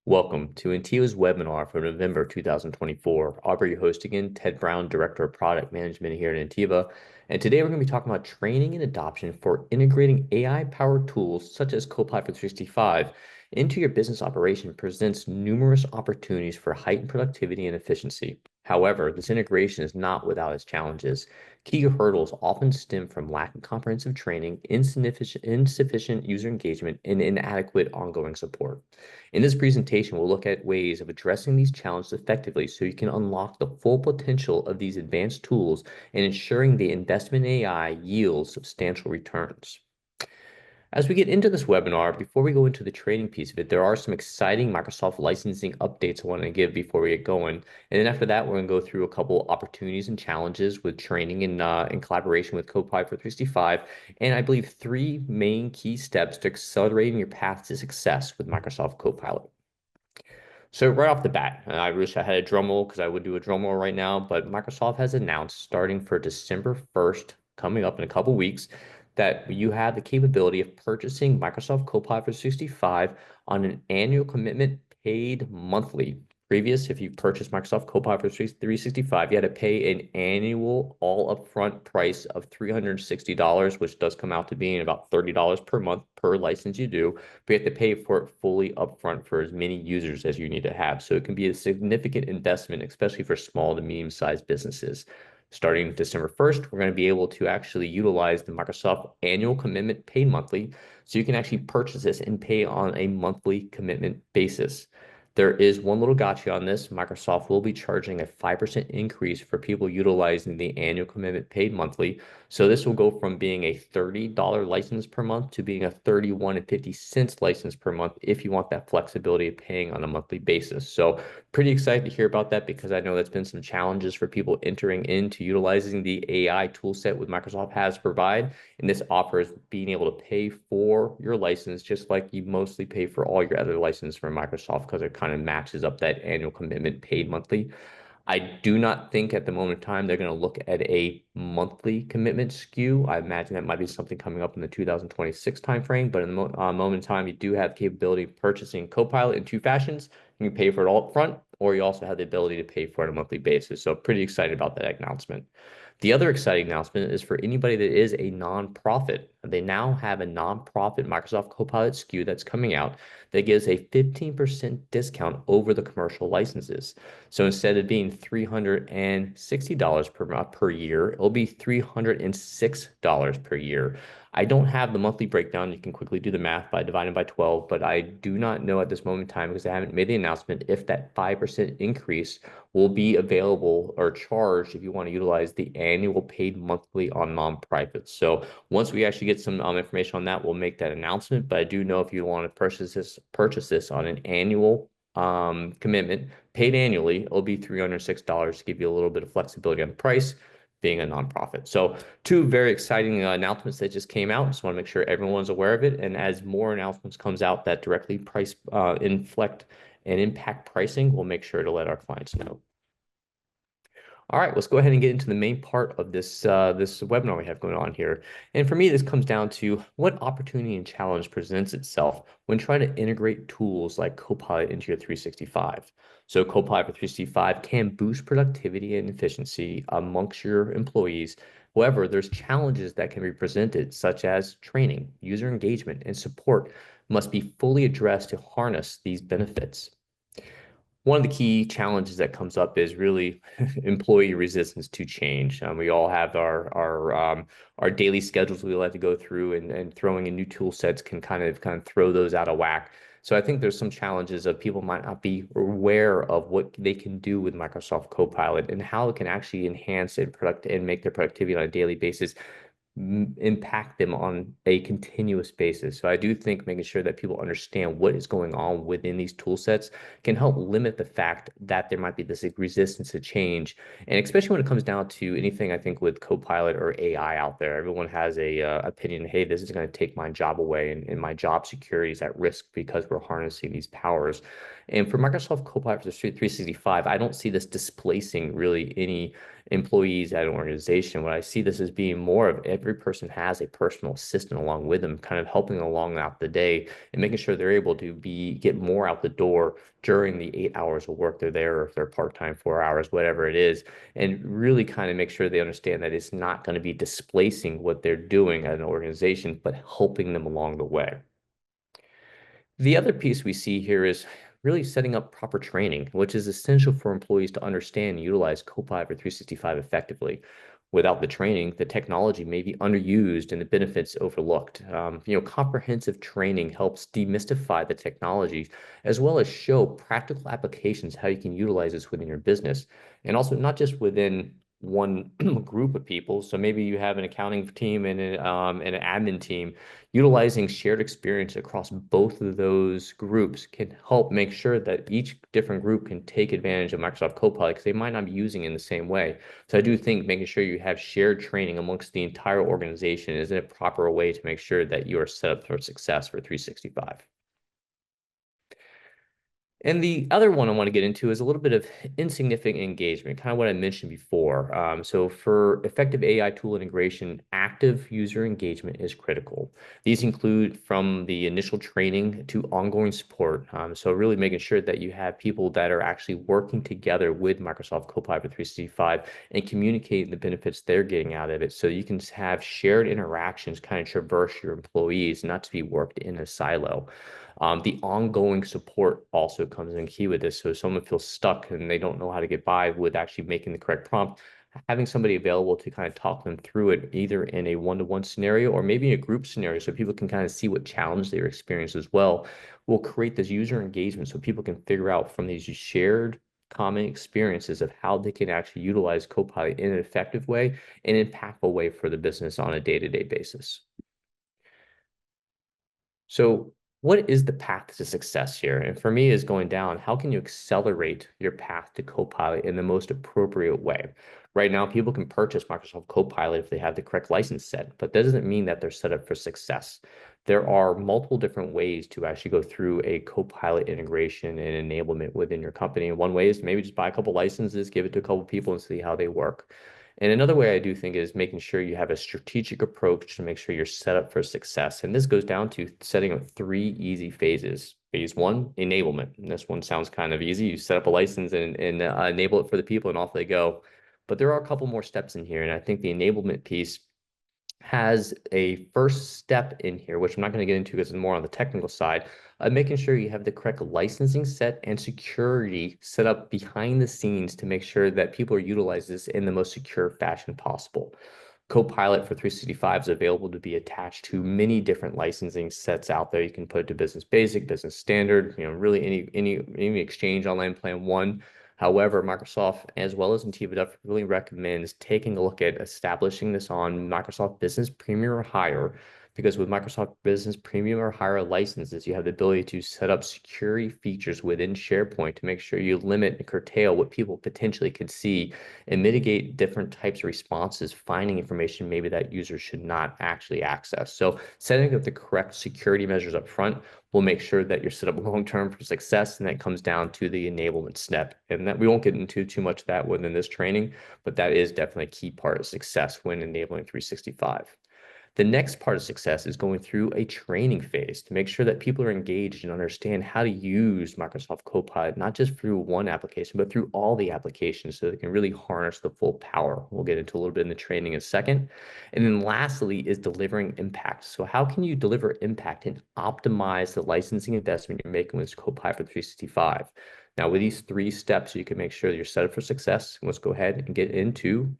Welcome to Intiva's webinar for November 2024. I'll be your host again, Ted Brown, Director of Product Management here at Intiva. And today we're going to be talking about training and adoption for integrating AI-powered tools such as Copilot 365 into your business operation presents numerous opportunities for heightened productivity and efficiency. However, this integration is not without its challenges. Key hurdles often stem from lack of comprehensive training, insufficient user engagement, and inadequate ongoing support. In this presentation, we'll look at ways of addressing these challenges effectively so you can unlock the full potential of these advanced tools and ensuring the investment in AI yields substantial returns. As we get into this webinar, before we go into the training piece of it, there are some exciting Microsoft licensing updates I want to give before we get going. And then after that, we're going to go through a couple opportunities and challenges with training in collaboration with Copilot for 365. And I believe three main key steps to accelerating your path to success with Microsoft Copilot. So right off the bat, and I wish I had a drum roll because I would do a drum roll right now, but Microsoft has announced starting for December 1st, coming up in a couple weeks, that you have the capability of purchasing Microsoft Copilot for 365 on an annual commitment paid monthly. Previous, if you purchased Microsoft Copilot for 365, you had to pay an annual all upfront price of $360, which does come out to being about $30 per month per license you do, but you have to pay for it fully upfront for as many users as you need to have. So it can be a significant investment, especially for small to medium-sized businesses. Starting December 1st, we're going to be able to actually utilize the Microsoft annual commitment paid monthly. So you can actually purchase this and pay on a monthly commitment basis. There is one little gotcha on this. Microsoft will be charging a 5% increase for people utilizing the annual commitment paid monthly. So this will go from being a $30 license per month to being a $31.50 license per month if you want that flexibility of paying on a monthly basis. So pretty excited to hear about that because I know that's been some challenges for people entering into utilizing the AI toolset with Microsoft has to provide. And this offers being able to pay for your license just like you mostly pay for all your other licenses from Microsoft because it kind of matches up that annual commitment paid monthly. I do not think at the moment in time they're going to look at a monthly commitment SKU. I imagine that might be something coming up in the 2026 timeframe, but in the moment in time, you do have the capability of purchasing Copilot in two fashions. You can pay for it all up front, or you also have the ability to pay for it on a monthly basis. So pretty excited about that announcement. The other exciting announcement is for anybody that is a nonprofit. They now have a nonprofit Microsoft Copilot SKU that's coming out that gives a 15% discount over the commercial licenses. So instead of being $360 per year, it'll be $306 per year. I don't have the monthly breakdown. You can quickly do the math by dividing by 12, but I do not know at this moment in time because I haven't made the announcement if that 5% increase will be available or charged if you want to utilize the annual paid monthly on nonprofits. So once we actually get some information on that, we'll make that announcement. But I do know if you want to purchase this on an annual commitment paid annually, it'll be $306 to give you a little bit of flexibility on the price being a nonprofit. So two very exciting announcements that just came out. Just want to make sure everyone's aware of it. And as more announcements comes out that directly inflect and impact pricing, we'll make sure to let our clients know. All right, let's go ahead and get into the main part of this webinar we have going on here. And for me, this comes down to what opportunity and challenge presents itself when trying to integrate tools like Copilot into your 365. So Copilot for 365 can boost productivity and efficiency amongst your employees. However, there's challenges that can be presented, such as training, user engagement, and support must be fully addressed to harness these benefits. One of the key challenges that comes up is really employee resistance to change. We all have our daily schedules we like to go through, and throwing in new tool sets can kind of throw those out of whack. So I think there's some challenges of people might not be aware of what they can do with Microsoft Copilot and how it can actually enhance and make their productivity on a daily basis impact them on a continuous basis. So I do think making sure that people understand what is going on within these tool sets can help limit the fact that there might be this resistance to change. And especially when it comes down to anything, I think with Copilot or AI out there, everyone has a opinion, hey, this is going to take my job away and my job security is at risk because we're harnessing these powers. And for Microsoft Copilot for the 365, I don't see this displacing really employees at an organization. What I see this as being more of every person has a personal assistant along with them, kind of helping along out the day and making sure they're able to get more out the door during the 8 hours of work they're there, or if they're part-time, 4 hours, whatever it is, and really kind of make sure they understand that it's not going to be displacing what they're doing at an organization, but helping them along the way. The other piece we see here is really setting up proper training, which is essential for employees to understand and utilize Copilot for 365 effectively. Without the training, the technology may be underused and the benefits overlooked. Comprehensive training helps demystify the technology as well as show practical applications how you can utilize this within your business, and also not just within one group of people. So maybe you have an accounting team and an admin team. Utilizing shared experience across both of those groups can help make sure that each different group can take advantage of Microsoft Copilot because they might not be using it in the same way. So I do think making sure you have shared training amongst the entire organization is a proper way to make sure that you are set up for success for 365. And the other one I want to get into is a little bit of insignificant engagement, kind of what I mentioned before. So for effective AI tool integration, active user engagement is critical. These include from the initial training to ongoing support. So really making sure that you have people that are actually working together with Microsoft Copilot 365 and communicating the benefits they're getting out of it. So you can have shared interactions kind of traverse your employees, not to be worked in a silo. The ongoing support also comes in key with this. So if someone feels stuck and they don't know how to get by with actually making the correct prompt, having somebody available to kind of talk them through it, either in a one-to-one scenario or maybe a group scenario, so people can kind of see what challenge they're experiencing as well, will create this user engagement so people can figure out from these shared common experiences of how they can actually utilize Copilot in an effective way and impactful way for the business on a day-to-day basis. So what is the path to success here? And for me is going down, how can you accelerate your path to Copilot in the most appropriate way? Right now, people can purchase Microsoft Copilot if they have the correct license set, but that doesn't mean that they're set up for success. There are multiple different ways to actually go through a Copilot integration and enablement within your company. And one way is maybe just buy a couple licenses, give it to a couple people and see how they work. And another way I do think is making sure you have a strategic approach to make sure you're set up for success. And this goes down to setting up 3 easy phases. Phase one, enablement. And this one sounds kind of easy. You set up a license and enable it for the people and off they go. But there are a couple more steps in here. And I think the enablement piece has a first step in here, which I'm not going to get into because it's more on the technical side, making sure you have the correct licensing set and security set up behind the scenes to make sure that people are utilizing this in the most secure fashion possible. Copilot for 365 is available to be attached to many different licensing sets out there. You can put it to business basic, business standard, really any exchange online plan one. However, Microsoft as well as Intiva really recommends taking a look at establishing this on Microsoft Business Premium or higher, because with Microsoft Business Premium or higher licenses, you have the ability to set up security features within SharePoint to make sure you limit and curtail what people potentially could see and mitigate different types of responses, finding information maybe that users should not actually access. So setting up the correct security measures up front will make sure that you're set up long-term for success, and that comes down to the enablement step. And that we won't get into too much of that within this training, but that is definitely a key part of success when enabling 365. The next part of success is going through a training phase to make sure that people are engaged and understand how to use Microsoft Copilot, not just through one application, but through all the applications so they can really harness the full power. We'll get into a little bit in the training in a second. And then lastly is delivering impact. So how can you deliver impact and optimize the licensing investment you're making with Copilot for 365? Now, with these 3 steps, you can make sure that you're set up for success. Let's go ahead and get into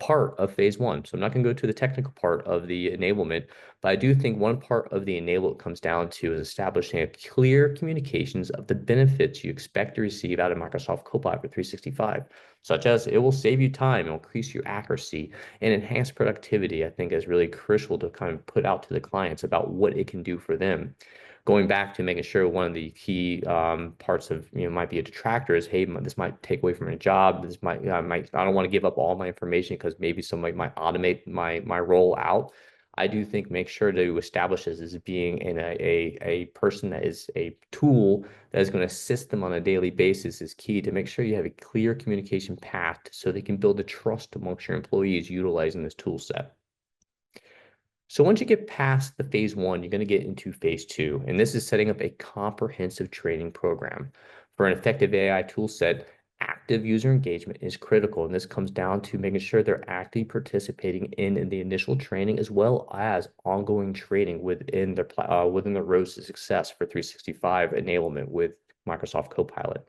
part of phase one. So I'm not going to go to the technical part of the enablement, but I do think one part of the enable comes down to is establishing a clear communications of the benefits you expect to receive out of Microsoft Copilot for 365, such as it will save you time, it will increase your accuracy, and enhance productivity. I think is really crucial to kind of put out to the clients about what it can do for them. Going back to making sure one of the key parts of might be a detractor is, hey, this might take away from my job. This might I don't want to give up all my information because maybe somebody might automate my role out. I do think make sure to establish this as being in a person that is a tool that is going to assist them on a daily basis is key to make sure you have a clear communication path so they can build a trust amongst your employees utilizing this tool set. So once you get past the phase one, you're going to get into phase two, and this is setting up a comprehensive training program. For an effective AI tool set, active user engagement is critical, and this comes down to making sure they're actively participating in the initial training as well as ongoing training within their roads to success for 365 enablement with Microsoft Copilot.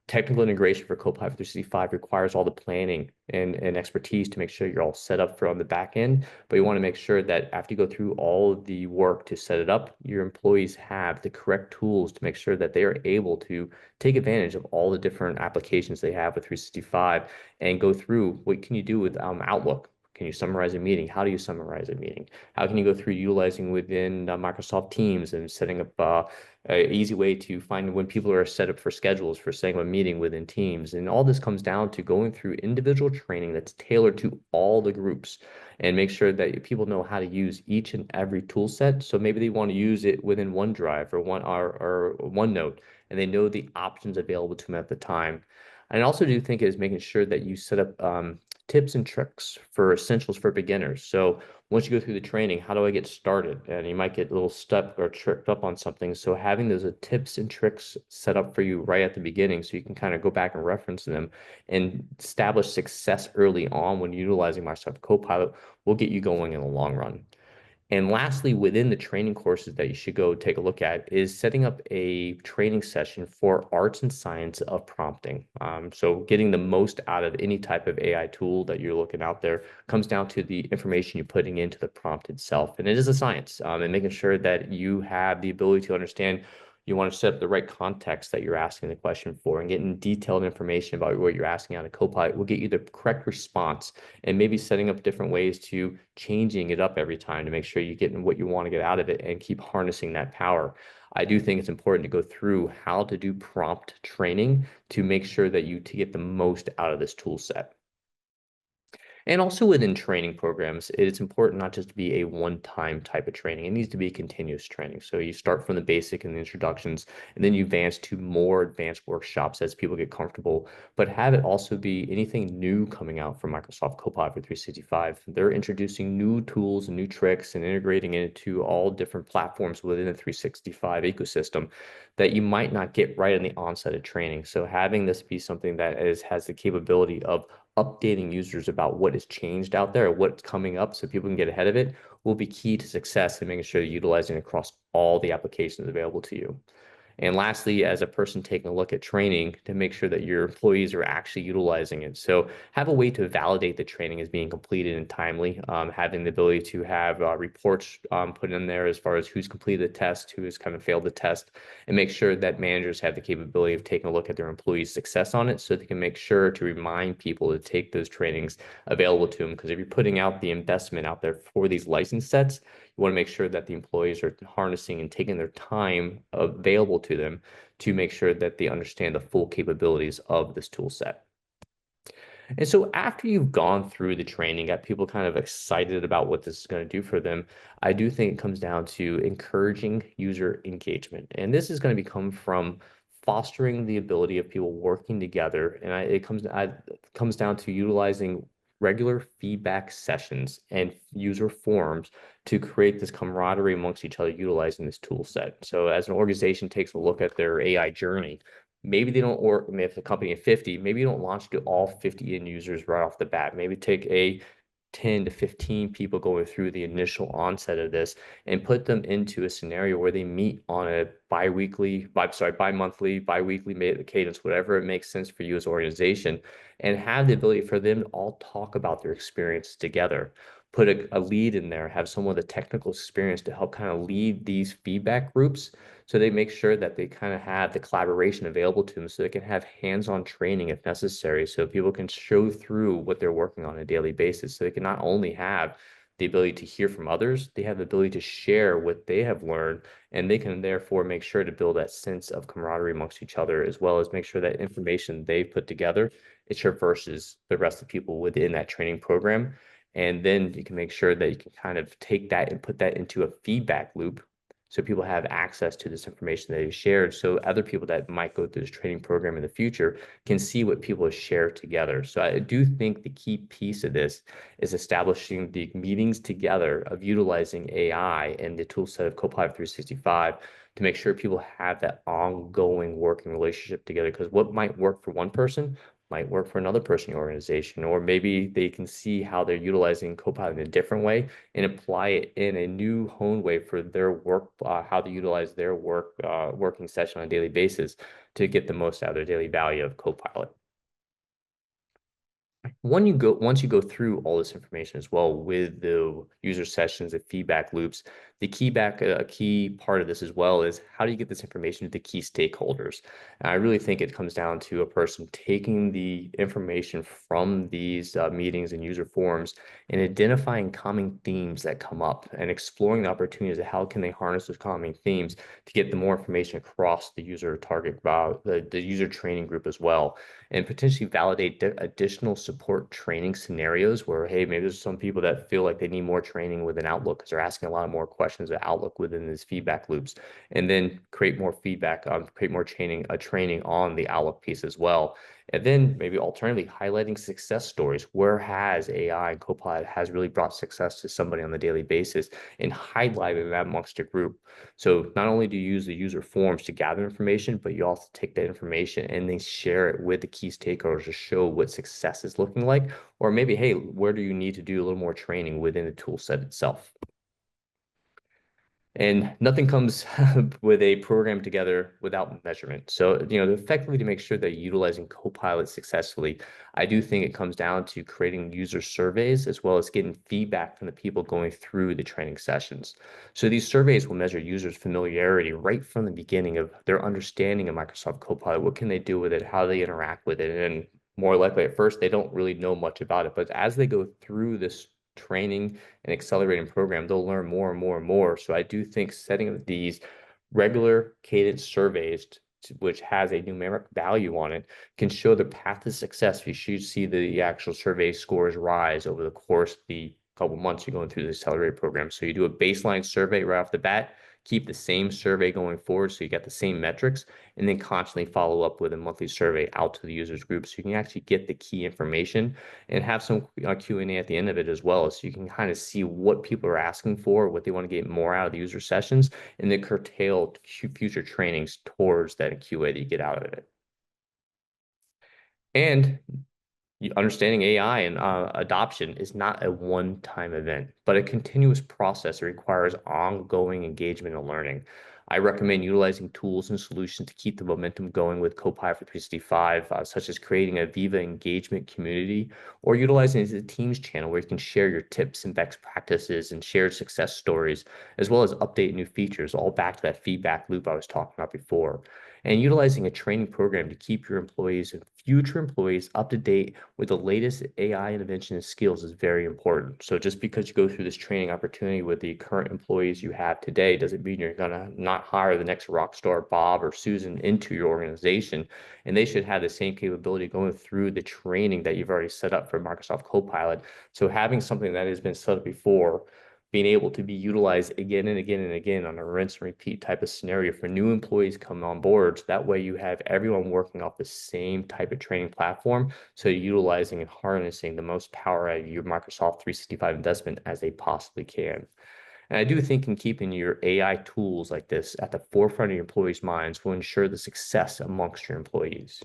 Technical integration for Copilot 365 requires all the planning and expertise to make sure you're all set up for on the back end. But you want to make sure that after you go through all of the work to set it up, your employees have the correct tools to make sure that they are able to take advantage of all the different applications they have with 365 and go through what can you do with Outlook. Can you summarize a meeting? How do you summarize a meeting? How can you go through utilizing within Microsoft Teams and setting up an easy way to find when people are set up for schedules for setting up a meeting within Teams? And all this comes down to going through individual training that's tailored to all the groups and make sure that people know how to use each and every tool set. So maybe they want to use it within OneDrive or OneNote, and they know the options available to them at the time. And I also do think it is making sure that you set up tips and tricks for essentials for beginners. So once you go through the training, how do I get started? And you might get a little stuck or tripped up on something. So having those tips and tricks set up for you right at the beginning so you can kind of go back and reference them and establish success early on when utilizing Microsoft Copilot will get you going in the long run. And lastly, within the training courses that you should go take a look at is setting up a training session for arts and science of prompting. So getting the most out of any type of AI tool that you're looking out there comes down to the information you're putting into the prompt itself. And it is a science, and making sure that you have the ability to understand. You want to set up the right context that you're asking the question for and getting detailed information about what you're asking out of Copilot will get you the correct response and maybe setting up different ways to changing it up every time to make sure you're getting what you want to get out of it and keep harnessing that power. I do think it's important to go through how to do prompt training to make sure that you to get the most out of this tool set. And also within training programs, it's important not just to be a one-time type of training. It needs to be continuous training. So you start from the basic and the introductions, and then you advance to more advanced workshops as people get comfortable, but have it also be anything new coming out from Microsoft Copilot for 365. They're introducing new tools and new tricks and integrating it into all different platforms within the 365 ecosystem that you might not get right in the onset of training. So having this be something that has the capability of updating users about what has changed out there or what's coming up so people can get ahead of it will be key to success in making sure you're utilizing it across all the applications available to you. And lastly, as a person taking a look at training to make sure that your employees are actually utilizing it. So have a way to validate the training is being completed and timely, having the ability to have reports put in there as far as who's completed the test, who has kind of failed the test, and make sure that managers have the capability of taking a look at their employees' success on it so they can make sure to remind people to take those trainings available to them. Because if you're putting out the investment out there for these license sets, you want to make sure that the employees are harnessing and taking their time available to them to make sure that they understand the full capabilities of this tool set. And so after you've gone through the training, got people kind of excited about what this is going to do for them, I do think it comes down to encouraging user engagement. And this is going to become from fostering the ability of people working together. And it comes down to utilizing regular feedback sessions and user forums to create this camaraderie amongst each other utilizing this tool set. So as an organization takes a look at their AI journey, maybe they don't, or if a company of 50, maybe you don't launch to all 50 end users right off the bat. Maybe take a 10 to 15 people going through the initial onset of this and put them into a scenario where they meet on a bi-monthly, bi-weekly cadence, whatever it makes sense for you as an organization, and have the ability for them to all talk about their experience together. Put a lead in there, have someone with a technical experience to help kind of lead these feedback groups so they make sure that they kind of have the collaboration available to them so they can have hands-on training if necessary so people can show through what they're working on a daily basis. So they can not only have the ability to hear from others, they have the ability to share what they have learned, and they can therefore make sure to build that sense of camaraderie amongst each other, as well as make sure that information they put together, it traverses the rest of the people within that training program And then you can make sure that you can kind of take that and put that into a feedback loop so people have access to this information that you've shared. So other people that might go through this training program in the future can see what people have shared together. So I do think the key piece of this is establishing the meetings together of utilizing AI and the tool set of Copilot 365 to make sure people have that ongoing working relationship together. Because what might work for one person might work for another person in the organization, or maybe they can see how they're utilizing Copilot in a different way and apply it in a new honed way for their work, how they utilize their working session on a daily basis to get the most out of their daily value of Copilot. Once you go through all this information as well with the user sessions and feedback loops, a key part of this as well is how do you get this information to the key stakeholders? And I really think it comes down to a person taking the information from these meetings and user forums and identifying common themes that come up and exploring the opportunities of how can they harness those common themes to get the more information across the user target, the user training group as well, and potentially validate additional support training scenarios where, hey, maybe there's some people that feel like they need more training within Outlook because they're asking a lot more questions of Outlook within these feedback loops, and then create more feedback, create more training on the Outlook piece as well. And then maybe alternatively highlighting success stories. Where has AI and Copilot has really brought success to somebody on the daily basis and highlighting that amongst a group. So not only do you use the user forums to gather information, but you also take that information and then share it with the key stakeholders to show what success is looking like, or maybe, hey, where do you need to do a little more training within the tool set itself? And nothing comes with a program together without measurement. So, effectively to make sure that you're utilizing Copilot successfully, I do think it comes down to creating user surveys as well as getting feedback from the people going through the training sessions. So these surveys will measure users' familiarity right from the beginning of their understanding of Microsoft Copilot. What can they do with it? How they interact with it? And more likely at first, they don't really know much about it. But as they go through this training and accelerating program, they'll learn more and more and more. So I do think setting up these regular cadence surveys, which has a numeric value on it, can show the path to success. You should see the actual survey scores rise over the course of the couple months you're going through the accelerated program. So you do a baseline survey right off the bat, keep the same survey going forward so you get the same metrics, and then constantly follow up with a monthly survey out to the users group so you can actually get the key information and have some Q&A at the end of it as well, so you can kind of see what people are asking for, what they want to get more out of the user sessions, and then curtail future trainings towards that QA that you get out of it. And understanding AI and adoption is not a one-time event, but a continuous process that requires ongoing engagement and learning. I recommend utilizing tools and solutions to keep the momentum going with Copilot for 365, such as creating a Viva engagement community or utilizing it as a Teams channel where you can share your tips and best practices and share success stories, as well as update new features, all back to that feedback loop I was talking about before. And utilizing a training program to keep your employees and future employees up to date with the latest AI intervention and skills is very important. So just because you go through this training opportunity with the current employees you have today doesn't mean you're gonna not hire the next rock star Bob or Susan into your organization. And they should have the same capability going through the training that you've already set up for Microsoft Copilot. So having something that has been set up before, being able to be utilized again and again and again on a rinse and repeat type of scenario for new employees coming on board. So that way you have everyone working off the same type of training platform. So utilizing and harnessing the most power out of your Microsoft 365 investment as they possibly can. And I do think in keeping your AI tools like this at the forefront of your employees' minds will ensure the success amongst your employees.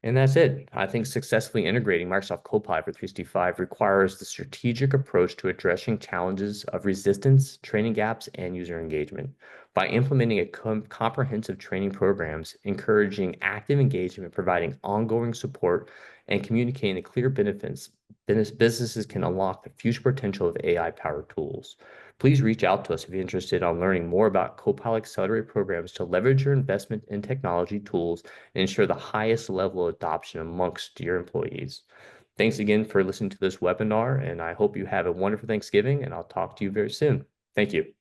And that's it. I think successfully integrating Microsoft Copilot for 365 requires the strategic approach to addressing challenges of resistance, training gaps, and user engagement. By implementing a comprehensive training programs, encouraging active engagement, providing ongoing support, and communicating the clear benefits, businesses can unlock the future potential of AI-powered tools. Please reach out to us if you're interested in learning more about Copilot Accelerator programs to leverage your investment in technology tools and ensure the highest level of adoption amongst your employees. Thanks again for listening to this webinar, and I hope you have a wonderful Thanksgiving, and I'll talk to you very soon. Thank you.